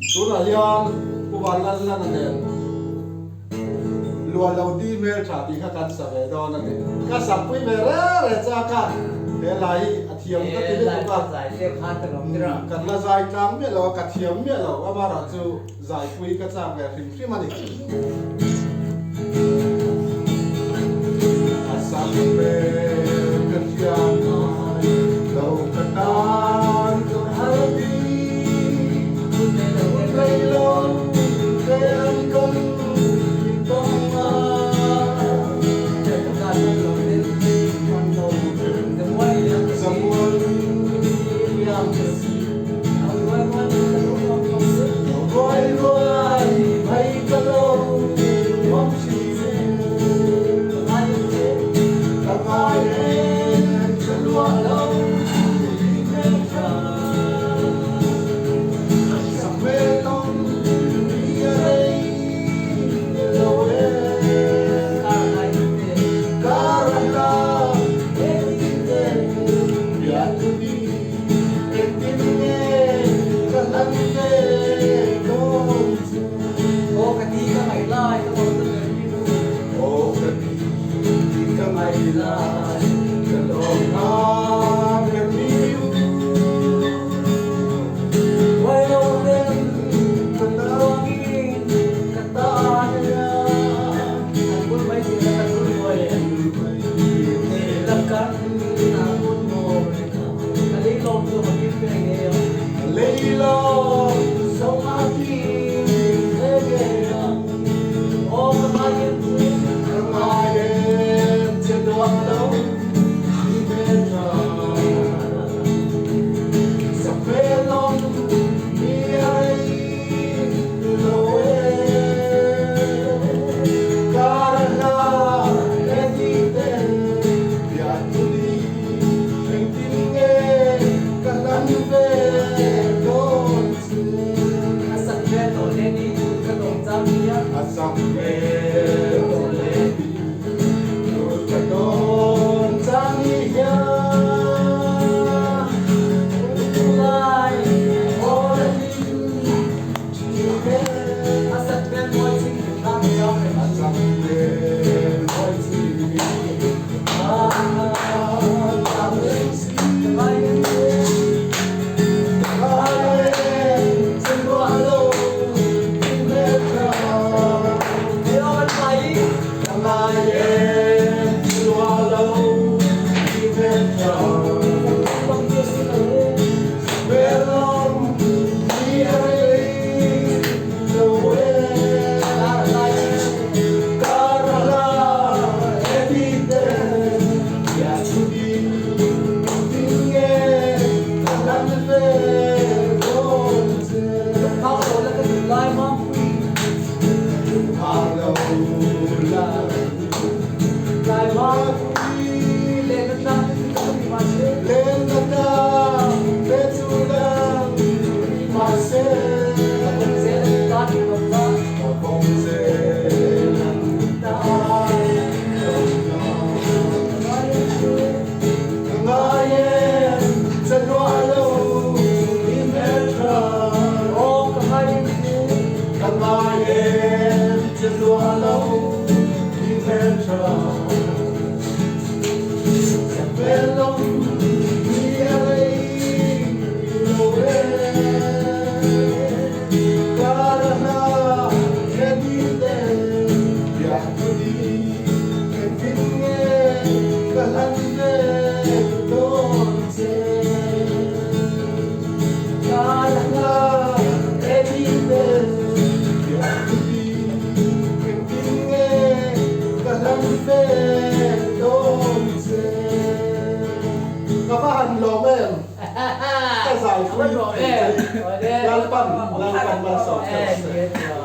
tu na hian ku van lan lan nen lua lo di mer tha ti kha kan sa ve do na ni ka sa pui ve re cha ka he lai a thiam ka ti le ka giải sẽ khá từ lòng ra kan la zai tang me lo ka thiam me lo ama ra chu zai pui ka cha ve hrim hrim ani asam pe ka thiam lo ka tan to happy lấy lo cái anh con con mà để chúng ta lên lòng đến con đầu để quay lên someone làm cái gì quay quay không không sức quay quay mấy cái lâu mong chỉ ai thế làm ai em chân loa lâu ô cái tí cái mày lai cái một cái gì đâu ô cái gì cái mày lại cái lòng ta cái yêu quay đâu lên cái ta cái ta anh muốn mấy gì là anh muốn quay để làm cắn anh muốn ngồi cái lấy lông cho mình cái này nghe lấy lo sống ai thế ghê ô cái mai Không ai em trên đoạn lâu đi bên nhau dọc về lòng đi ai lâu em Carla em đi tên nhà tôi đi anh tin nghe cả lắm về đón asal về tổ lên đi cái đồng giang nhá asam về Don Tania lai Olin Chile asal về mọiสิ่งที่ทำเราเป็น Asambe Moiti Asamesi mai Ae Sengualo Imeka theo anh mày Amae Sengualo Imeka bằng nhiều sự này Belong Diare Loe Carla Evite Yasudi Tinge Kalanve Gonze thao rồi là cái điều lai mong Hello lai mong lên nó ra cái gì mà chứ Lendata Betula Marse sẽ là ta thì không ta Bonze Ngaye Senwalo Imetra ô cái hai Ngaye Senwalo Imetra Belong Diare Loe Karana Edite Yakudi Edinge Kalande Donze Karana Edite Yakudi Edinge Kalande Donze Kapahan Lomen cái giải Không biết rồi, Lalpan Lalpan Mansor biết rồi